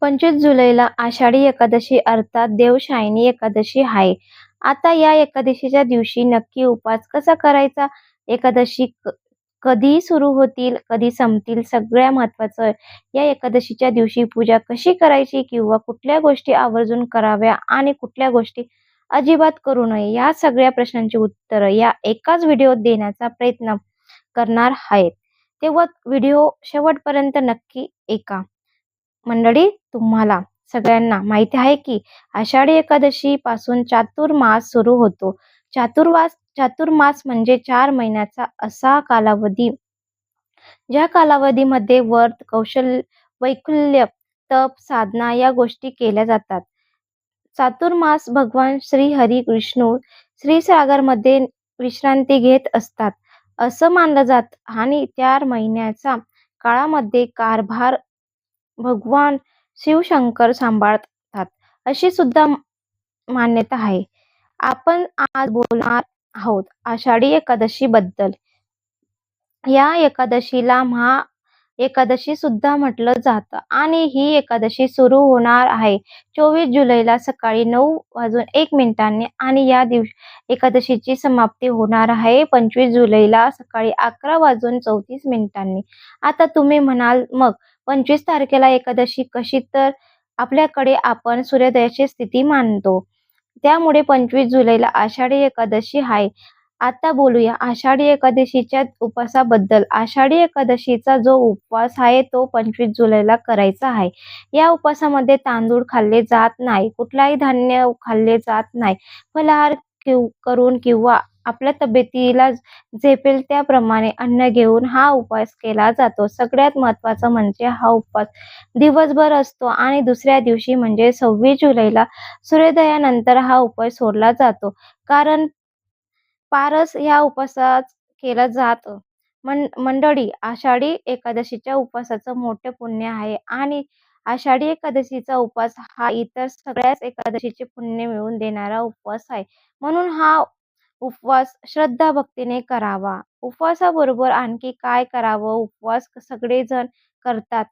25 जुलैला आषाढी एकादशी अर्थात देवशाहिनी एकादशी आहे. आता या एकादशीच्या दिवशी नक्की उपवास कसा करायचा? एकादशी कधी सुरू होतील, कधी संपतील? सगळ्या महत्त्वाचं या एकादशीच्या दिवशी पूजा कशी करायची किंवा कुठल्या गोष्टी आवर्जून कराव्या आणि कुठल्या गोष्टी अजिबात करू नये, या सगळ्या प्रश्नांची उत्तरं या एकाच व्हिडिओत देण्याचा प्रयत्न करणार आहेत. तेव्हा व्हिडिओ शेवटपर्यंत नक्की ऐका. मंडळी, तुम्हाला सगळ्यांना माहिती आहे की आषाढी एकादशी पासून चातुर्मास सुरू होतो. चातुर्मास म्हणजे 4 महिन्याचा असा कालावधी, ज्या कालावधीमध्ये व्रत, वैकुल्य, तप, साधना या गोष्टी केल्या जातात. चातुर्मास भगवान श्री हरी विष्णू क्षीरसागरमध्ये विश्रांती घेत असतात असं मानलं जातं आणि 4 महिन्याच्या काळामध्ये कारभार भगवान शिवशंकर सांभाळतात अशी सुद्धा मान्यता आहे. आपण आज बोलणार आहोत आषाढी एकादशी बद्दल. या एकादशीला महा एकादशी सुद्धा म्हटलं जातं आणि ही एकादशी सुरू होणार आहे 24 जुलैला सकाळी 9:01 आणि या दिवशी एकादशीची समाप्ती होणार आहे 25 जुलैला सकाळी 11:34. आता तुम्ही म्हणाल, मग 25 तारखेला एकादशी कशी? तर आपल्याकडे आपण सूर्योदयाची स्थिती मानतो, त्यामुळे 25 जुलैला आषाढी एकादशी आहे. आता बोलूया आषाढी एकादशीच्या उपवासाबद्दल. आषाढी एकादशीचा जो उपवास आहे तो 25 जुलैला करायचा आहे. या उपवासामध्ये तांदूळ खाल्ले जात नाही, कुठलाही धान्य खाल्ले जात नाही. फलाहार करून किंवा आपल्या तब्येतीला झेपेल त्याप्रमाणे अन्न घेऊन हा उपवास केला जातो. सगळ्यात महत्त्वाचं म्हणजे हा उपवास दिवसभर असतो आणि दुसऱ्या दिवशी म्हणजे 26 जुलैला सूर्योदयानंतर हा उपवास सोडला जातो. कारण पारस ह्या उपवासात केलं जातं. मंडळी, आषाढी एकादशीच्या उपवासाचं मोठे पुण्य आहे आणि आषाढी एकादशीचा उपवास हा इतर सगळ्याच एकादशीचे पुण्य मिळवून देणारा उपवास आहे. म्हणून हा उपवास श्रद्धा भक्तीने करावा. उपवासाबरोबर आणखी काय करावं? उपवास सगळेजण करतात.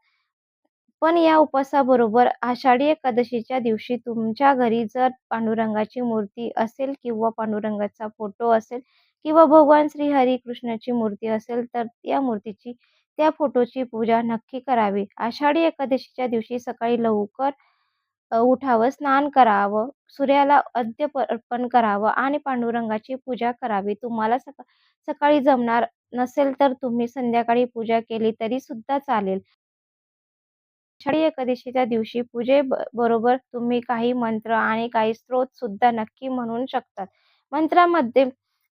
पण या उपवासाबरोबर आषाढी एकादशीच्या दिवशी तुमच्या घरी जर पांडुरंगाची मूर्ती असेल किंवा पांडुरंगाचा फोटो असेल किंवा भगवान श्री हरी कृष्णाची मूर्ती असेल तर त्या फोटोची पूजा नक्की करावी. आषाढी एकादशीच्या दिवशी सकाळी लवकर उठावं, स्नान करावं, सूर्याला अर्घ्य अर्पण करावं आणि पांडुरंगाची पूजा करावी. तुम्हाला सकाळी जमणार नसेल तर तुम्ही संध्याकाळी पूजा केली तरी सुद्धा चालेल. आषाढी एकादशीच्या दिवशी बरोबर तुम्ही काही मंत्र आणि काही स्तोत्र सुद्धा नक्की म्हणू शकतात. मंत्रामध्ये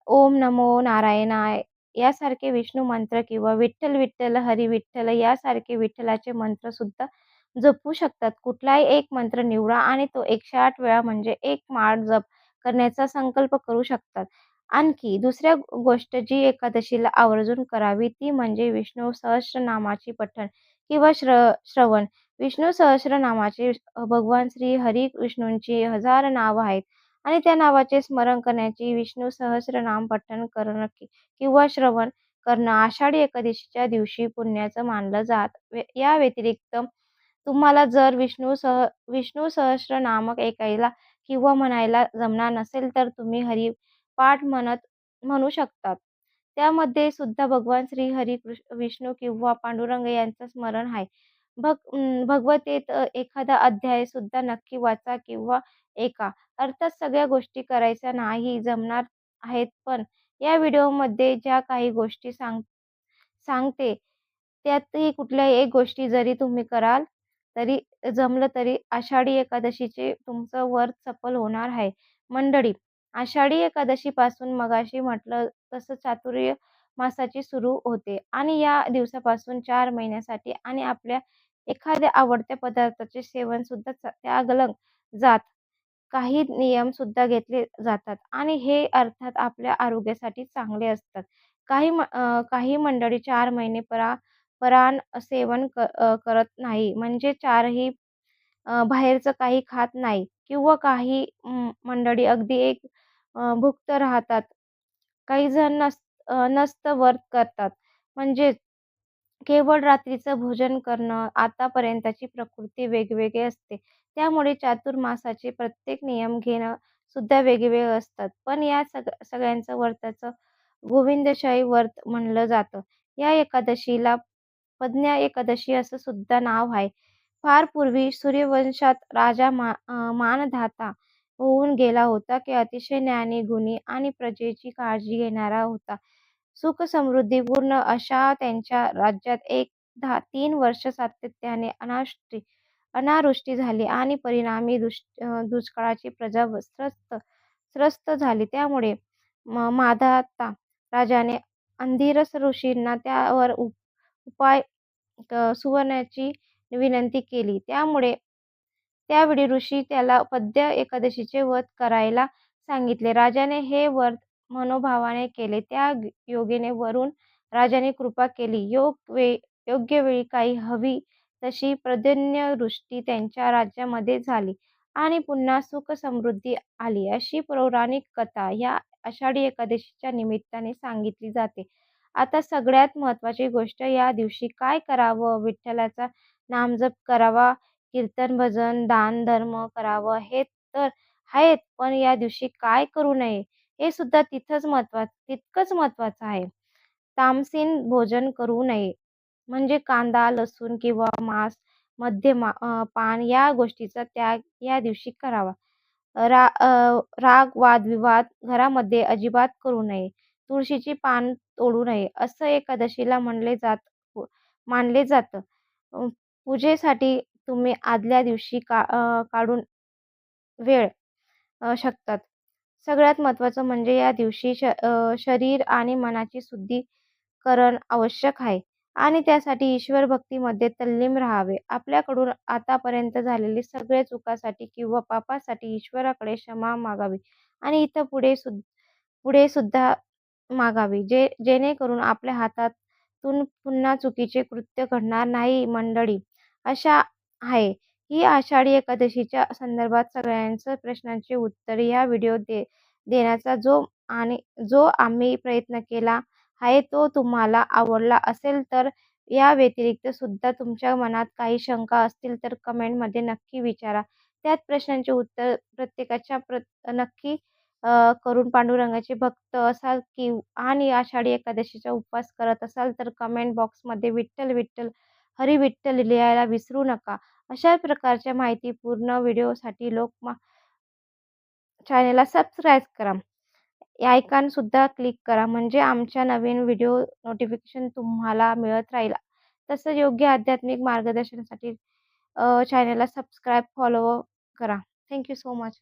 ओम नमो नारायणाय यासारखे विष्णू मंत्र किंवा विठ्ठल विठ्ठल हरी विठ्ठल यासारखे विठ्ठलाचे मंत्र सुद्धा जपू शकतात. कुठलाही एक मंत्र निवडा आणि तो 108 वेळा म्हणजे एक माळ जप करण्याचा संकल्प करू शकतात. आणखी दुसऱ्या गोष्ट जी एकादशीला आवर्जून करावी ती म्हणजे विष्णू सहस्त्रनामाची पठण किंवा श्रवण. विष्णू सहस्त्रनामाचे भगवान श्री हरी विष्णूंची 1000 नाव आहेत आणि त्या नावाचे स्मरण करण्याची विष्णू सहस्त्रनाम पठण करणं किंवा श्रवण करणं आषाढी एकादशीच्या दिवशी पुण्याचं मानलं जात. या व्यतिरिक्त तुम्हाला जर विष्णू सहस्त्रनामक ऐकायला किंवा म्हणायला जमणार नसेल तर तुम्ही हरिपाठ म्हणू शकतात. त्यामध्ये सुद्धा भगवान श्री हरी विष्णू किंवा पांडुरंग यांचं स्मरण आहे. भगवद्गीतेत एखादा अध्याय सुद्धा नक्की वाचा किंवा ऐका. अर्थात सगळ्या गोष्टी करायच्या नाही जमणार आहेत, पण या व्हिडिओमध्ये ज्या काही गोष्टी सांगते त्यातही कुठल्याही एक गोष्टी जरी तुम्ही कराल तरी जमलं तरी आषाढी एकादशीचे तुमचं व्रत सफल होणार आहे. मंडळी, आषाढी एकादशीपासून मगाशी म्हटलं तसं चातुर्य मासाची सुरू होते आणि या दिवसापासून 4 महिन्यासाठी आणि आपल्या एखाद्या आवडत्या पदार्थाचे सेवन सुद्धा त्यागलं जात. काही नियम सुद्धा घेतले जातात आणि हे अर्थात आपल्या आरोग्यासाठी चांगले असतात. काही मंडळी 4 महिने परान्न सेवन करत नाही, म्हणजे चारही बाहेरचं काही खात नाही किंवा काही मंडळी अगदी भुक्त राहतात. काही जण नसतं व्रत करतात. म्हणजे केवळ रात्रीचं भोजन करणं. आतापर्यंतची प्रकृती वेगवेगळी असते. त्यामुळे चातुर्मासाचे प्रत्येक नियम घेणं सुद्धा वेगवेगळे असतात. पण या सगळ्यांचं व्रताचं गोविंदशाही व्रत म्हणलं जातं. या एकादशीला पद्मा एकादशी असं सुद्धा नाव आहे. फार पूर्वी सूर्यवंशात राजा मानधाता होऊन गेला होता, की अतिशय ज्ञानी, गुणी आणि प्रजेची काळजी घेणारा होता. सुख-समृद्धीपूर्ण अशा त्यांच्या राज्यात एकदा 3 वर्ष सातत्याने अनावृष्टी झाली आणि परिणामी दुष्काळाची प्रजा त्रस्त झाली. त्यामुळे माधाता राजाने अंगिरस ऋषींना त्यावर उपाय सुचवण्याची विनंती केली. त्यावेळी ऋषी त्याला पद्य एकादशीचे व्रत करायला सांगितले. राजाने हे व्रत मनोभावाने केले. त्या योगेने वरून राजाने कृपा केली. योग्य वेळी काही हवी तशी पर्जन्यवृष्टी त्यांच्या राज्यामध्ये झाली आणि पुन्हा सुख-समृद्धी आली. अशी पौराणिक कथा या आषाढी एकादशीच्या निमित्ताने सांगितली जाते. आता सगळ्यात महत्त्वाची गोष्ट, या दिवशी काय करावं? विठ्ठलाचा नामजप करावा, कीर्तन, भजन, दान, धर्म करावं हे तर आहेत, पण या दिवशी काय करू नये हे सुद्धा तितकंच महत्त्वाचं आहे. तामसीन भोजन करू नये. म्हणजे कांदा, लसूण किंवा मांस, पान या गोष्टीचा त्याग या दिवशी करावा. राग, वादविवाद घरामध्ये अजिबात करू नये. तुळशीची पान तोडू नये असं एकादशीला मानले जातं. अ, पूजेसाठी तुम्ही आदल्या दिवशी काढून वेळ शकतात. सगळ्यात महत्त्वाचं म्हणजे या दिवशी शरीर आणि मनाची शुद्धीकरण आवश्यक आहे आणि त्यासाठी ईश्वर भक्तीमध्ये तल्लीन राहावे. आपल्याकडून आतापर्यंत झालेली सगळ्या चुकांसाठी किंवा पापासाठी ईश्वराकडे क्षमा मागावी आणि पुढे सुद्धा मागावी, जेणेकरून आपल्या हातातून पुन्हा चुकीचे कृत्य घडणार नाही. मंडळी, अशा आहे ही आषाढी एकादशीच्या संदर्भात सगळ्यांच्या प्रश्नांची उत्तरे या व्हिडिओत देण्याचा जो आम्ही प्रयत्न केला आहे तो तुम्हाला आवडला असेल तर या व्यतिरिक्त सुद्धा तुमच्या मनात काही शंका असतील तर कमेंटमध्ये नक्की विचारा. त्यात प्रश्नांचे उत्तर प्रत्येकाच्या नक्की करून पांडुरंगाचे भक्त असाल आणि आषाढी एकादशीचा उपवास करत असाल तर कमेंट बॉक्समध्ये विठ्ठल विठ्ठल हरी विठ्ठल लिहायला विसरू नका. अशा प्रकारच्या माहितीपूर्ण व्हिडिओसाठी चॅनेलला सबस्क्राईब करा. आयकॉन सुद्धा क्लिक करा म्हणजे आमच्या नवीन व्हिडिओ नोटिफिकेशन तुम्हाला मिळत राहील. तसंच योग्य आध्यात्मिक मार्गदर्शनासाठी चॅनेलला सबस्क्राईब, फॉलो करा. Thank you so much.